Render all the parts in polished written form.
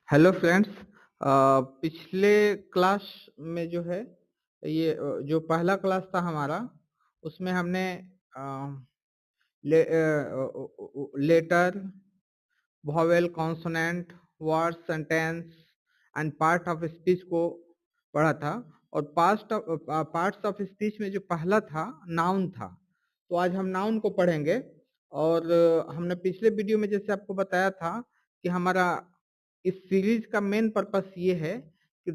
Hello friends. पिछले class में जो है ये जो पहला क्लास था हमारा उसमें हमने letter, vowel, consonant, word, sentence and part of speech को पढ़ा था। और पार्ट्स ऑफ स्पीच में जो पहला था नाउन था। तो आज हम नाउन को पढ़ेंगे। और हमने पिछले वीडियो में जैसे आपको बताया था कि हमारा इस सीरीज का मेन पर्पस ये है कि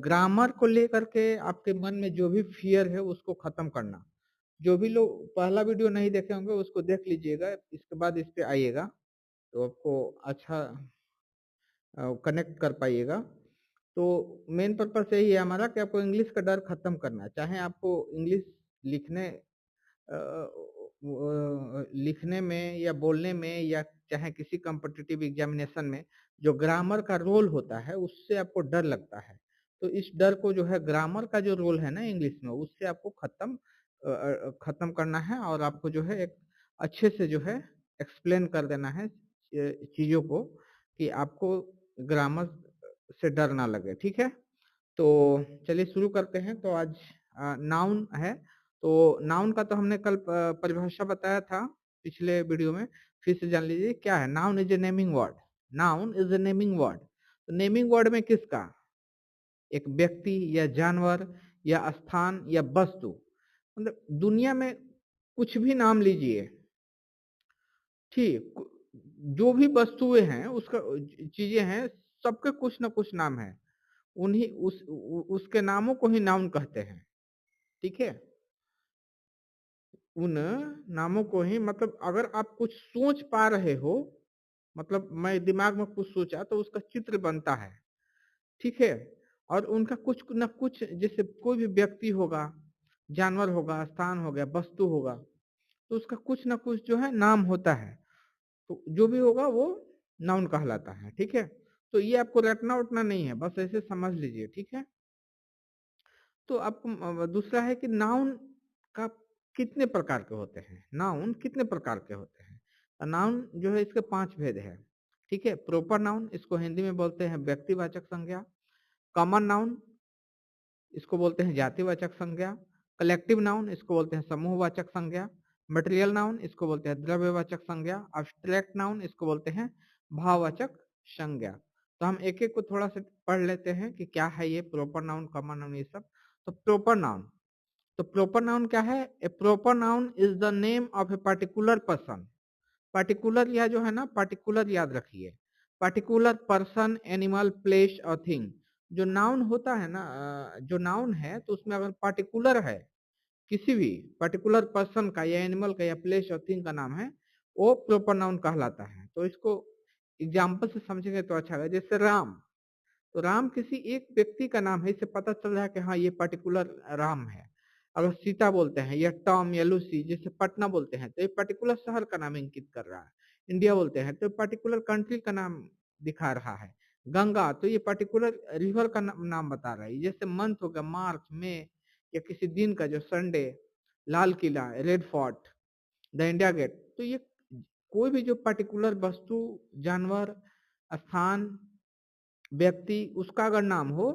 ग्रामर को लेकर के आपके मन में जो भी फियर है उसको खत्म करना। जो भी लोग पहला वीडियो नहीं देखे होंगे उसको देख लीजिएगा, इसके बाद इस पे आइएगा तो आपको अच्छा कनेक्ट कर पाइएगा। तो मेन पर्पस यही है हमारा कि आपको इंग्लिश का डर खत्म करना है। चाहे आपको इंग्लिश लिखने लिखने में या बोलने में या चाहे किसी कॉम्पिटिटिव एग्जामिनेशन में जो ग्रामर का रोल होता है उससे आपको डर लगता है। तो इस डर को जो है ग्रामर का जो रोल है ना इंग्लिश में उससे आपको खत्म करना है और आपको जो है एक अच्छे से जो है एक्सप्लेन कर देना है चीजों को कि आपको ग्रामर से डर ना लगे। ठीक है, तो चलिए शुरू करते हैं। तो आज नाउन है। तो नाउन का तो हमने कल परिभाषा बताया था पिछले वीडियो में। फिर से जान लीजिए क्या है। Noun is a naming word. Noun is a naming word. तो नेमिंग वर्ड में किसका? एक व्यक्ति या जानवर या स्थान या वस्तु, मतलब दुनिया में कुछ भी नाम लीजिए। ठीक, जो भी वस्तुएं हैं उसका चीजें हैं, सबके कुछ ना कुछ नाम है। उन्हीं उसके नामों को ही नाउन कहते हैं। ठीक है, उन नामों को ही, मतलब अगर आप कुछ सोच पा रहे हो, मतलब मैं दिमाग में कुछ सोचा तो उसका चित्र बनता है। ठीक है, और उनका कुछ न कुछ, जैसे कोई भी व्यक्ति होगा, जानवर होगा, स्थान हो गया, वस्तु होगा, तो उसका कुछ ना कुछ जो है नाम होता है। तो जो भी होगा वो नाउन कहलाता है। ठीक है, तो ये आपको रटना उठना नहीं है, बस ऐसे समझ लीजिए। ठीक है, तो आपको दूसरा है कि नाउन का कितने प्रकार के होते हैं। नाउन कितने प्रकार के होते हैं? नाउन जो है इसके 5 भेद है। ठीक है, प्रॉपर नाउन, इसको हिंदी में बोलते हैं व्यक्तिवाचक संज्ञा। कॉमन नाउन, इसको बोलते हैं जातिवाचक संज्ञा। कलेक्टिव नाउन, इसको बोलते हैं समूहवाचक संज्ञा। मटेरियल नाउन, इसको बोलते हैं द्रव्यवाचक संज्ञा। अब्स्ट्रैक्ट नाउन, इसको बोलते हैं भाववाचक संज्ञा। तो हम एक एक को थोड़ा सा पढ़ लेते हैं कि क्या है ये प्रॉपर नाउन, कॉमन नाउन, ये सब। तो प्रॉपर नाउन, तो प्रॉपर नाउन क्या है? A proper noun is the name of a particular person. Particular यह जो है ना, पर्टिकुलर याद रखिए, पर्टिकुलर पर्सन, एनिमल, प्लेस और थिंग। जो नाउन होता है ना, जो नाउन है तो उसमें अगर पर्टिकुलर है, किसी भी पर्टिकुलर पर्सन का या एनिमल का या प्लेस और थिंग का नाम है, वो प्रॉपर नाउन कहलाता है। तो इसको एग्जाम्पल से समझेंगे तो अच्छा है। जैसे राम, तो राम किसी एक व्यक्ति का नाम है, इससे पता चल रहा है कि हाँ ये पर्टिकुलर राम है। अगर सीता बोलते हैं या टॉम या लूसी, जैसे पटना बोलते हैं तो ये पर्टिकुलर शहर का नाम इंगित कर रहा है। इंडिया बोलते हैं तो पर्टिकुलर कंट्री का नाम दिखा रहा है। गंगा, तो ये पर्टिकुलर रिवर का नाम बता रहा है। जैसे मंथ हो गया मार्च में, या किसी दिन का जो संडे, लाल किला, Red Fort, the India Gate. तो ये कोई भी जो पर्टिकुलर वस्तु, जानवर, स्थान, व्यक्ति, उसका अगर नाम हो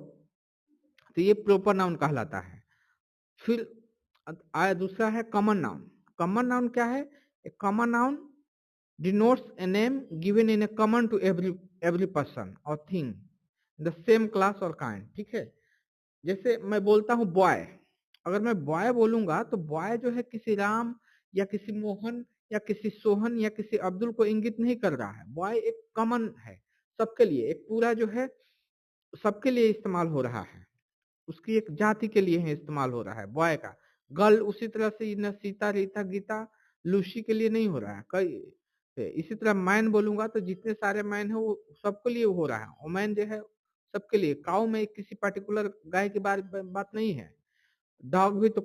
तो ये प्रॉपर नाउन कहलाता है। फिर आया दूसरा है कॉमन नाउन। कॉमन नाउन क्या है? A common noun denotes a name given in a common to every person और थिंग द सेम क्लास और काइंड। ठीक है, जैसे मैं बोलता हूँ बॉय, अगर मैं बॉय बोलूंगा तो बॉय जो है किसी राम या किसी मोहन या किसी सोहन या किसी अब्दुल को इंगित नहीं कर रहा है। बॉय एक कॉमन है, सबके लिए, एक पूरा जो है सबके लिए इस्तेमाल हो रहा है। उसकी एक जाति के लिए ही इस्तेमाल हो रहा है बॉय का। गर्ल उसी तरह से न सीता, रीता, गीता, लूसी के लिए नहीं हो रहा है। कई इसी तरह मैन बोलूंगा तो जितने सारे मैन है वो सबके लिए हो रहा है। वोमैन जो है सबके लिए। काऊ में किसी पर्टिकुलर गाय की बात नहीं है। डॉग भी तो,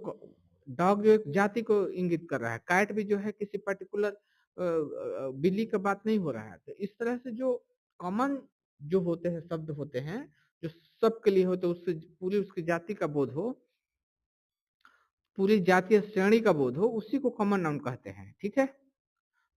डॉग जो एक जाति को इंगित कर रहा है। कैट भी जो है किसी पर्टिकुलर बिल्ली का बात नहीं हो रहा है। तो इस तरह से जो कॉमन जो होते हैं, शब्द होते हैं जो सबके लिए हो, तो उससे पूरी उसकी जाति का बोध हो, पूरी जातीय श्रेणी का बोध हो, उसी को कॉमन नाउन कहते हैं। ठीक है,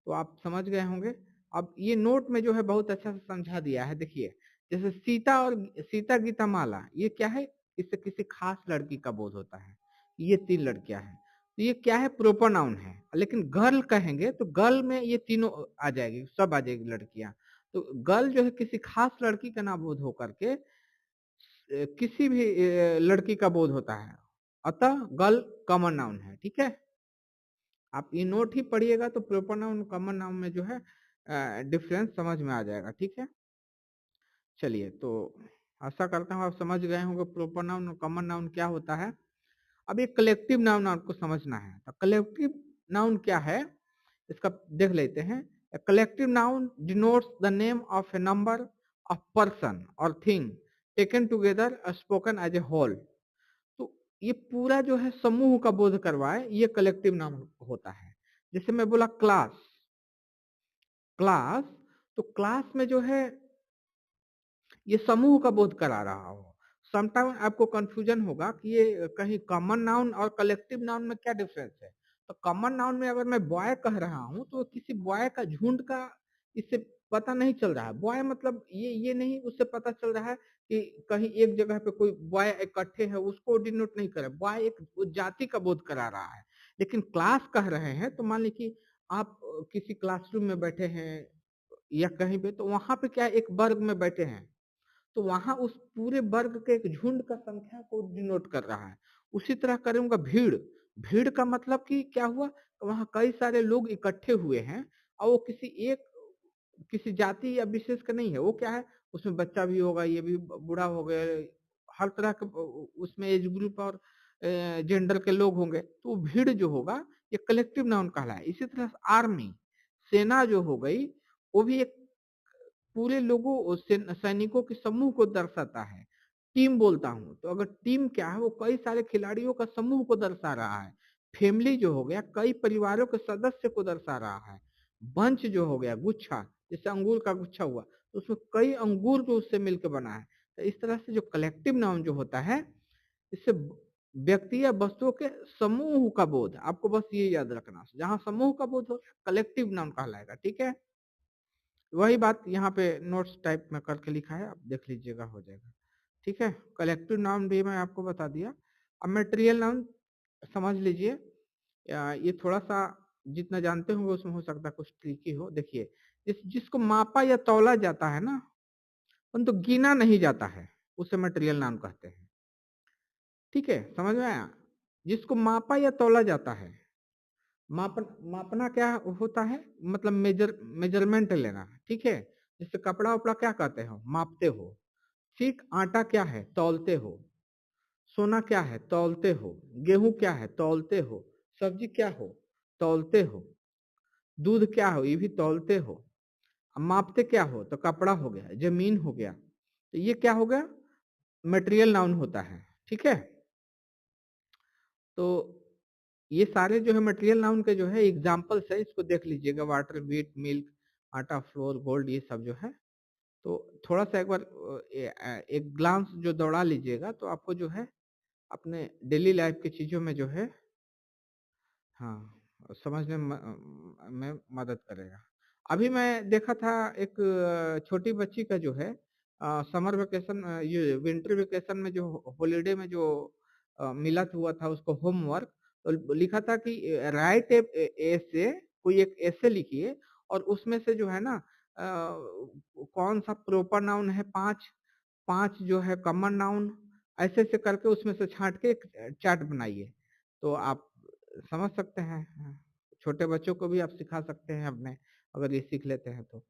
तो आप समझ गए होंगे। अब ये नोट में जो है बहुत अच्छा से समझा दिया है। देखिए, जैसे सीता और सीता गीता माला, ये क्या है? इससे किसी खास लड़की का बोध होता है, ये 3 लड़कियां हैं। तो ये क्या है? प्रोपर नाउन है। लेकिन गर्ल कहेंगे तो गर्ल में ये तीनों आ जाएगी, सब आ जाएगी लड़कियां। तो गर्ल जो है किसी खास लड़की का ना बोध होकर के किसी भी लड़की का बोध होता है, अतः गर्ल कॉमन नाउन है। ठीक है, आप ये नोट ही पढ़िएगा तो प्रोपर नाउन कॉमन नाउन में जो है डिफरेंस समझ में आ जाएगा। ठीक है, चलिए, तो आशा करता हूँ आप समझ गए होंगे प्रोपर नाउन और कॉमन नाउन क्या होता है। अब ये कलेक्टिव नाउन आपको समझना है। तो कलेक्टिव नाउन क्या है, इसका देख लेते हैं। Collective noun denotes the name of a number of person और thing taken together spoken as a whole. तो ये पूरा जो है समूह का बोध करवाए, ये कलेक्टिव नाउन होता है। जैसे मैं बोला क्लास, क्लास, तो क्लास में जो है ये समूह का बोध करा रहा हो। समटाइम आपको कंफ्यूजन होगा कि ये कहीं कॉमन नाउन और कलेक्टिव नाउन में क्या डिफरेंस है। तो कॉमन नाउन में अगर मैं बॉय कह रहा हूँ तो किसी बॉय का झुंड का इससे पता नहीं चल रहा है। बॉय मतलब ये नहीं, उससे पता चल रहा है कि कहीं एक जगह पे कोई बॉय इकट्ठे है, उसको डिनोट नहीं करे। बॉय एक जाति का बोध करा रहा है। लेकिन क्लास कह रहे हैं तो मान ली कि आप किसी क्लासरूम में बैठे हैं या कहीं पे, तो वहां पे क्या एक वर्ग में बैठे हैं, तो वहां उस पूरे वर्ग के एक झुंड का संख्या को डिनोट कर रहा है। उसी तरह करूंगा भीड़, भीड़ का मतलब कि क्या हुआ, वहां कई सारे लोग इकट्ठे हुए हैं और वो किसी जाति या विशेष का नहीं है। वो क्या है, उसमें बच्चा भी होगा, ये भी बूढ़ा हो गए, हर तरह के उसमें एज ग्रुप और जेंडर के लोग होंगे। तो वो भीड़ जो होगा ये कलेक्टिव नाउन कहलाए। इसी तरह आर्मी, सेना जो हो गई, वो भी एक पूरे लोगों सैनिकों के समूह को दर्शाता है। टीम बोलता हूं तो अगर टीम क्या है, वो कई सारे खिलाड़ियों का समूह को दर्शा रहा है। फैमिली जो हो गया कई परिवारों के सदस्य को दर्शा रहा है। बंच जो हो गया गुच्छा, जैसे अंगूर का गुच्छा हुआ तो उसमें कई अंगूर जो उससे मिलकर बना है। तो इस तरह से जो कलेक्टिव नाउन जो होता है, इससे व्यक्ति या वस्तुओं के समूह का बोध, आपको बस ये याद रखना, जहां समूह का बोध हो कलेक्टिव नाउन कहलाएगा। ठीक है, वही बात यहाँ पे नोट्स टाइप में करके लिखा है, आप देख लीजिएगा, हो जाएगा। ठीक है, कलेक्टिव नाउन भी मैं आपको बता दिया। अब मटेरियल नाउन समझ लीजिए। ये थोड़ा सा जितना जानते होंगे उसमें हो सकता है कुछ ट्रिकी हो। देखिए, जिसको मापा या तौला जाता है ना, परंतु तो गिना नहीं जाता है, उसे मटेरियल नाउन कहते हैं। ठीक है, समझ में आया? जिसको मापा या तौला जाता है, मापना क्या होता है, मतलब मेजरमेंट लेना। ठीक है, जैसे कपड़ा उपड़ा क्या कहते हो, मापते हो। ठीक, आटा क्या है, तौलते हो। सोना क्या है, तौलते हो। गेहूं क्या है, तौलते हो। सब्जी क्या हो, तौलते हो। दूध क्या हो, ये भी तौलते हो। अब मापते क्या हो, तो कपड़ा हो गया, जमीन हो गया। तो ये क्या हो गया, मटेरियल नाउन होता है। ठीक है, तो ये सारे जो है मटेरियल नाउन के जो है एग्जाम्पल्स है, इसको देख लीजिएगा। वाटर, व्हीट, मिल्क, आटा, फ्लोर, गोल्ड, ये सब जो है। तो थोड़ा सा एक बार एक ग्लांस जो दौड़ा लीजिएगा तो आपको जो है अपने डेली लाइफ की चीजों में जो है, हाँ, समझने में मदद करेगा। अभी मैं देखा था एक छोटी बच्ची का जो है समर वेकेशन, ये विंटर वेकेशन में जो हॉलीडे में जो मिला हुआ था उसको होमवर्क, तो लिखा था कि राइट ऐसे, कोई एक ऐसे लिखिए और उसमें से जो है ना कौन सा प्रोपर नाउन है, पांच पांच जो है कॉमन नाउन, ऐसे ऐसे करके उसमें से छांट के एक चार्ट बनाइए। तो आप समझ सकते हैं। हाँ, छोटे बच्चों को भी आप सिखा सकते हैं अपने, अगर ये सीख लेते हैं तो।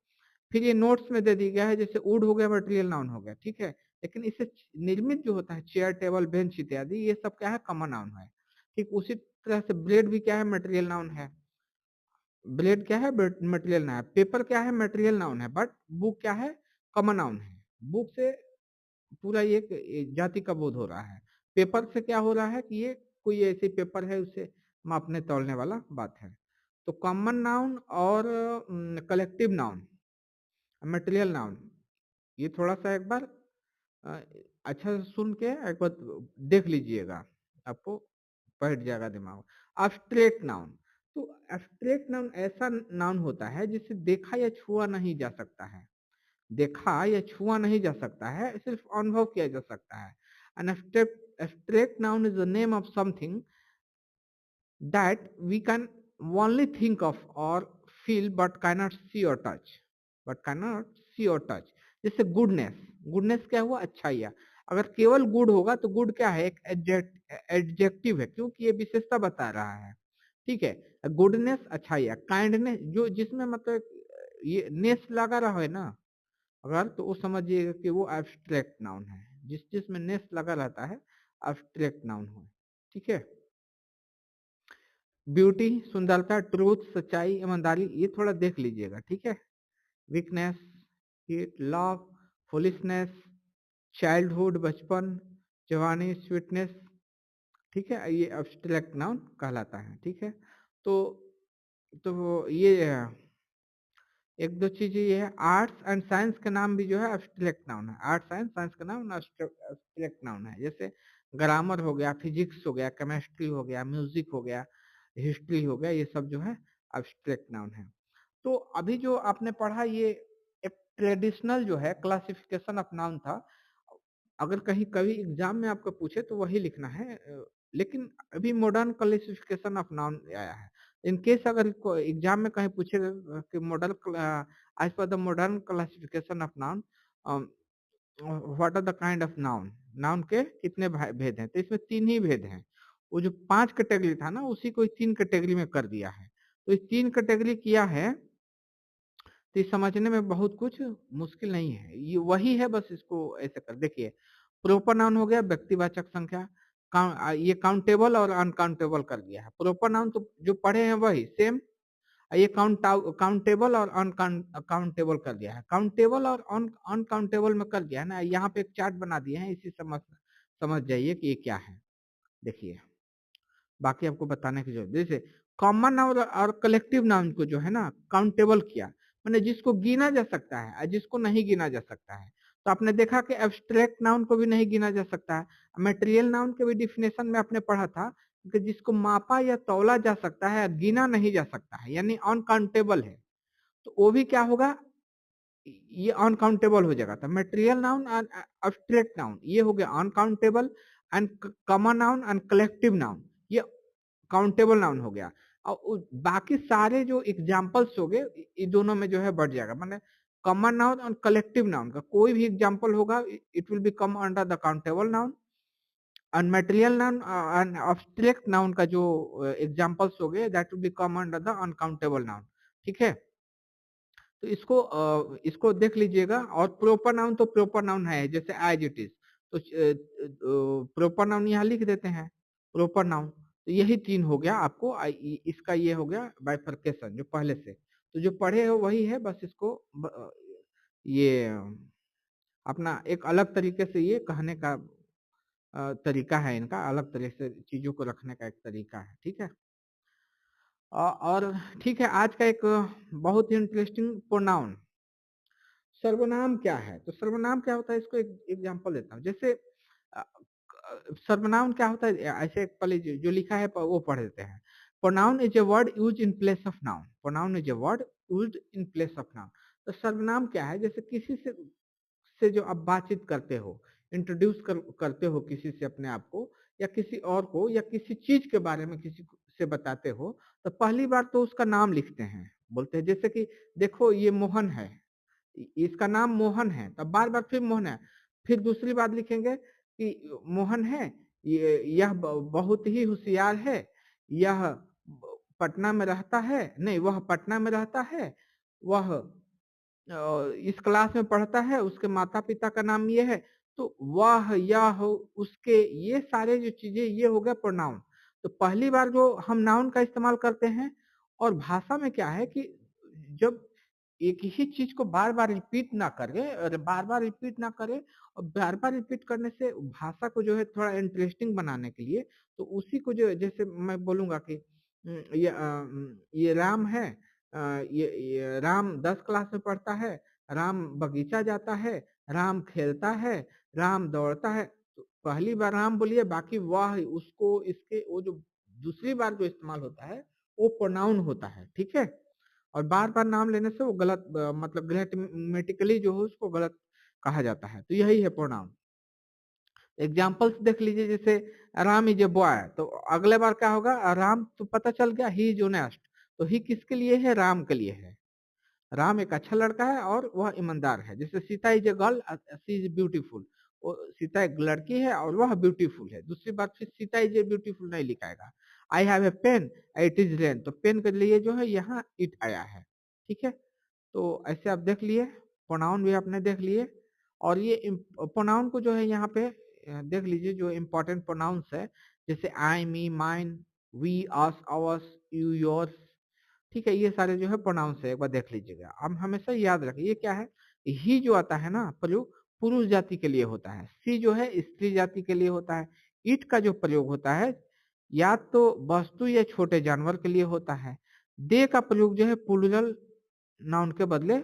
फिर ये नोट्स में दे दी गया है, जैसे वुड हो गया मटेरियल नाउन हो गया। ठीक है, लेकिन इससे निर्मित जो होता है चेयर, टेबल, बेंच इत्यादि, ये सब क्या है, कॉमन नाउन है। ठीक उसी तरह से ब्रेड भी क्या है, मटेरियल नाउन है। ब्रेड क्या है, मटेरियल नाउन है। पेपर क्या है, मटेरियल नाउन है, बट बुक क्या है, कॉमन नाउन है। बुक से पूरा ये जाति का बोध हो रहा है। पेपर से क्या हो रहा है कि ये कोई ऐसी पेपर है, उसे मापने तौलने वाला बात है। तो कॉमन नाउन और कलेक्टिव नाउन, मटेरियल नाउन, ये थोड़ा सा एक बार अ, अच्छा से सुन के एक बार देख लीजिएगा, आपको बैठ जाएगा दिमाग। एब्स्ट्रैक्ट नाउन, तो एब्स्ट्रैक्ट नाउन ऐसा नाउन होता है जिसे देखा या छुआ नहीं जा सकता है। देखा या छुआ नहीं जा सकता है, सिर्फ अनुभव किया जा सकता है। An abstract noun is the name of something that we can only think of or feel but cannot see or touch, जैसे गुडनेस, गुडनेस क्या हुआ, अच्छाइया। अगर केवल गुड होगा तो गुड क्या है, एक एडजेक्टिव है, क्योंकि ये विशेषता बता रहा है। ठीक है, गुडनेस अच्छाइया, काइंडनेस जो जिसमें मतलब ये नेस लगा रहा है ना, अगर तो वो समझिएगा कि वो एब्स्ट्रैक्ट नाउन है, जिसमें नेस लगा रहता है एब्स्ट्रैक्ट नाउन हो। ठीक है, ब्यूटी सुंदरता, ट्रूथ सच्चाई, ईमानदारी, ये थोड़ा देख लीजिएगा। ठीक है, weakness, heat, love, foolishness, childhood बचपन, जवानी, स्वीटनेस। ठीक है, ये एब्स्ट्रैक्ट नाउन कहलाता है। ठीक है, तो ये एक दो चीजें ये है, आर्ट्स एंड साइंस का नाम भी जो है एब्स्ट्रैक्ट नाउन है। आर्ट्स एंड साइंस का नाम एब्स्ट्रैक्ट नाउन है, जैसे ग्रामर हो गया, फिजिक्स हो गया, केमिस्ट्री हो गया, म्यूजिक हो गया, हिस्ट्री हो गया, ये सब जो है एब्स्ट्रैक्ट नाउन है। तो अभी जो आपने पढ़ा ये एक ट्रेडिशनल जो है क्लासिफिकेशन ऑफ नाउन था। अगर कहीं कभी एग्जाम में आपको पूछे तो वही लिखना है, लेकिन अभी मॉडर्न क्लासिफिकेशन ऑफ नाउन आया है। इन केस अगर एग्जाम में कहीं पूछेगा कि model as per the modern classification of noun what are the kind of noun, noun के कितने भेद हैं, तो इसमें तीन ही भेद हैं। वो जो 5 कैटेगरी था ना, उसी को 3 कैटेगरी में कर दिया है। तो इस 3 कैटेगरी किया है, तो ये समझने में बहुत कुछ मुश्किल नहीं है, ये वही है, बस इसको ऐसे कर देखिए। प्रोपर नाउन हो गया व्यक्तिवाचक संख्या, ये काउंटेबल और अनकाउंटेबल कर दिया है। प्रोपर नाउन तो जो पढ़े हैं वही सेम, ये काउंटेबल और अनकाउंटेबल कर दिया है। काउंटेबल और अनकाउंटेबल में कर दिया है ना, यहाँ पे एक चार्ट बना दिए हैं, इसी समझ जाइए कि ये क्या है। देखिए, बाकी आपको बताने की जरूरत, जैसे कॉमन नाउन और कलेक्टिव नाउन को जो है ना काउंटेबल किया, मैंने जिसको गिना जा सकता है और जिसको नहीं गिना जा सकता है। तो आपने देखा कि एब्स्ट्रैक्ट नाउन को भी नहीं गिना जा सकता है। मटेरियल नाउन के भी डिफिनेशन में आपने पढ़ा था कि जिसको मापा या तौला जा सकता है, गिना नहीं जा सकता है, यानी अनकाउंटेबल है, तो वो भी क्या होगा, ये अनकाउंटेबल हो जाएगा। तो material noun and abstract noun ये हो गया uncountable, and common noun and collective noun ये काउंटेबल नाउन हो गया। और बाकी सारे जो एग्जांपल्स हो गए, ये दोनों में जो है बढ़ जाएगा, माने कॉमन नाउन और कलेक्टिव नाउन का कोई भी एग्जांपल होगा, it will be come under the countable noun. और material noun and abstract noun का जो एग्जांपल्स हो गए, that will be come under the uncountable noun. ठीक है, तो इसको देख लीजिएगा। और प्रोपर नाउन तो प्रोपर नाउन है, जैसे एज इट इज, तो प्रोपर नाउन यहाँ लिख देते हैं प्रोपर नाउन। तो यही 3 हो गया आपको, इसका ये हो गया बाइफरकेशन जो पहले से, तो जो पढ़े हो वही है, बस इसको ये अपना एक अलग तरीके से ये कहने का तरीका है, इनका अलग तरीके से चीजों को रखने का एक तरीका है। ठीक है, और ठीक है, आज का एक बहुत ही इंटरेस्टिंग प्रोनाउन, सर्वनाम क्या है। तो सर्वनाम क्या होता है, इसको एक एग्जांपल देता हूँ। जैसे सर्वनाम क्या होता है, ऐसे पहले जो लिखा है वो पढ़ देते हैं। Pronoun is a word use in place of noun, pronoun is a word use in place of noun. तो सर्वनाम क्या है, जैसे किसी से जो आप बातचीत करते हो, इंट्रोड्यूस करते हो किसी से अपने आप को, या किसी और को, या किसी चीज के बारे में किसी से बताते हो, तो पहली बार तो उसका नाम लिखते हैं, बोलते हैं जैसे कि देखो ये मोहन है, इसका नाम मोहन है, तब बार बार फिर मोहन है, फिर दूसरी बात लिखेंगे कि मोहन है, यह बहुत ही होशियार है, यह पटना में रहता है, नहीं वह पटना में रहता है, वह इस क्लास में पढ़ता है, उसके माता पिता का नाम ये है। तो वह, यह, उसके, ये सारे जो चीजें, ये हो गया प्रोनाउन। तो पहली बार जो हम नाउन का इस्तेमाल करते हैं, और भाषा में क्या है कि जब एक ही चीज को बार बार रिपीट ना करे, और बार बार रिपीट ना करे, और बार बार रिपीट करने से भाषा को जो है थोड़ा इंटरेस्टिंग बनाने के लिए, तो उसी को जो जैसे मैं बोलूंगा कि ये राम है, ये राम 10 क्लास में पढ़ता है, राम बगीचा जाता है, राम खेलता है, राम दौड़ता है। तो पहली बार राम बोलिए, बाकी वह, उसको, इसके, वो जो दूसरी बार जो इस्तेमाल होता है वो प्रोनाउन होता है। ठीक है, और बार-बार नाम लेने से वो गलत मतलब ग्रामेटिकली जो है उसको गलत कहा जाता है। तो यही है प्रोनाउन। एग्जाम्पल्स देख लीजिए, जैसे राम इज ए बॉय, तो अगले बार क्या होगा, राम तो पता चल गया ही इज ऑनेस्ट, तो ही किसके लिए है, राम के लिए है। राम एक अच्छा लड़का है और वह ईमानदार है। जैसे Sita is a girl, she is beautiful, वो सीता एक लड़की है और वह ब्यूटीफुल है। दूसरी बात फिर सीता इज ए ब्यूटीफुल नहीं लिखाएगा। I have a pen, it is rain, तो पेन के लिए जो है यहाँ इट आया है। ठीक है, तो ऐसे आप देख लिए, प्रोनाउन भी आपने देख लिए। और ये प्रोनाउन को जो है यहाँ पे देख लीजिए, जो इम्पोर्टेंट प्रोनाउंस है, जैसे I, me, mine, we, us, ours, you, yours. ठीक है, ये सारे जो है प्रोनाउंस है, एक बार देख लीजिएगा। अब हमेशा याद रखिए ये क्या है, ही जो आता है ना प्रयोग, पुरुष जाति के लिए होता है। सी जो है स्त्री जाति के लिए होता है। इट का जो प्रयोग होता है या तो वस्तु या छोटे जानवर के लिए होता है। दे का प्रयोग जो है प्लूरल नाउन के बदले,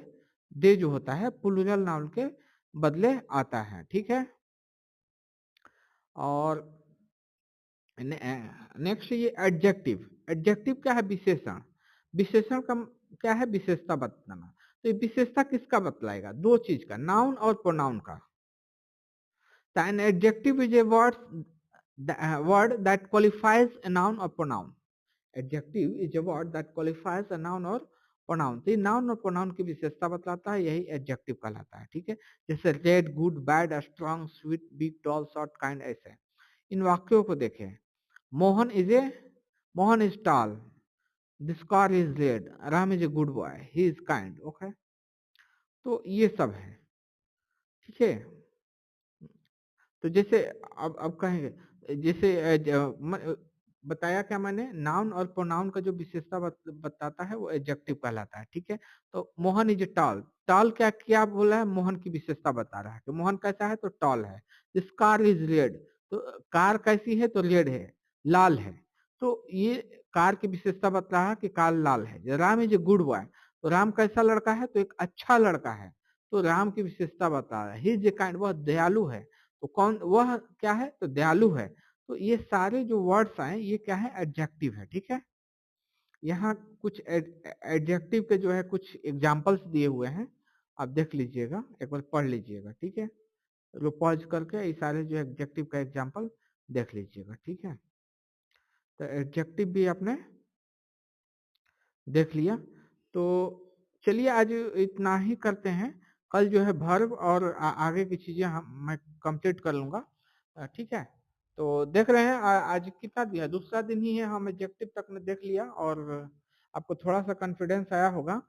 दे जो होता है प्लूरल नाउन के बदले आता है। ठीक है, और नेक्स्ट ये एडजेक्टिव। एडजेक्टिव क्या है, विशेषण। विशेषण का क्या है, विशेषता बताना। तो ये विशेषता किसका बतलाएगा, दो चीज का, नाउन और प्रोनाउन का। तो an adjective is a word that qualifies a noun or pronoun. Adjective is a word that qualifies a noun or pronoun. तो ये नाउन और प्रोनाउन की विशेषता बतलाता है, यही एडजेक्टिव कहलाता है। ठीक है, जैसे red, good, bad, strong, sweet, big, tall, short, kind, ऐसे। इन वाक्यों को देखें, Mohan is a, Mohan is tall, this car is red, Ram is a good boy, he is kind. Okay, तो ये सब है। ठीक है, तो जैसे अब कहेंगे, जैसे बताया क्या मैंने, नाउन और प्रोनाउन का जो विशेषता बताता है वो एडजेक्टिव कहलाता है। ठीक है, तो मोहन इज टॉल, टॉल क्या क्या बोला है, मोहन की विशेषता बता रहा है कि मोहन कैसा है, तो टॉल है। दिस कार इज रेड, तो कार कैसी है, तो रेड है, लाल है। तो ये कार की विशेषता बता रहा है कि कार लाल है। Ram is a good boy, तो राम कैसा लड़का है, तो एक अच्छा लड़का है, तो राम की विशेषता बता रहा है। ही इज ए काइंड, वह दयालु है, तो कौन वह क्या है, तो दयालु है। तो ये सारे जो वर्ड्स आए ये क्या है, एडजेक्टिव है। ठीक है, यहाँ कुछ एडजेक्टिव के जो है कुछ एग्जांपल्स दिए हुए हैं, आप देख लीजिएगा, एक बार पढ़ लीजिएगा। ठीक है, लो पॉज करके ये सारे जो एडजेक्टिव का एग्जांपल देख लीजिएगा। ठीक है, तो एडजेक्टिव भी आपने देख लिया। तो चलिए आज इतना ही करते हैं, कल जो है वर्ब और आगे की चीजें हम मैं कंप्लीट कर लूंगा। ठीक है, तो देख रहे हैं आज कितना दिया, दूसरा दिन ही है, हम एडजेक्टिव तक ने देख लिया और आपको थोड़ा सा कॉन्फिडेंस आया होगा।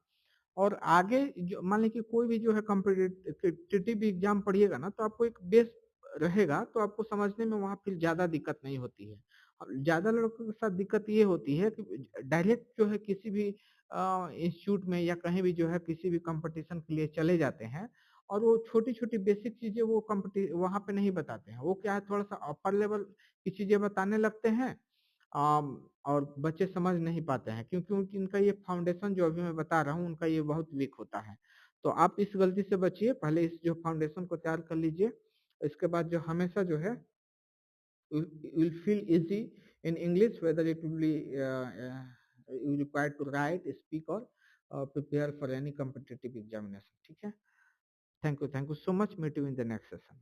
और आगे जो मान लीजिए कोई भी जो है कॉम्पिटिटिव एग्जाम पढ़िएगा ना, तो आपको एक बेस रहेगा, तो आपको समझने में वहाँ फिर ज्यादा दिक्कत नहीं होती है। ज्यादा लड़कों के साथ दिक्कत ये होती है कि डायरेक्ट जो है किसी भी इंस्टीट्यूट में या कहीं भी जो है किसी भी कंपटीशन के लिए चले जाते हैं, और वो छोटी छोटी बेसिक चीजें वो वहाँ पे नहीं बताते हैं। वो क्या है, थोड़ा सा अपर लेवल की चीजें बताने लगते हैं, और बच्चे समझ नहीं पाते हैं, क्योंकि इनका ये फाउंडेशन जो अभी मैं बता रहा हूँ उनका ये बहुत वीक होता है। तो आप इस गलती से बचिए, पहले इस जो फाउंडेशन को तैयार कर लीजिए। इसके बाद जो हमेशा जो है you will feel easy in English, whether it will be you required to write, speak, or prepare for any competitive examination. ठीक है, thank you so much, meet you in the next session.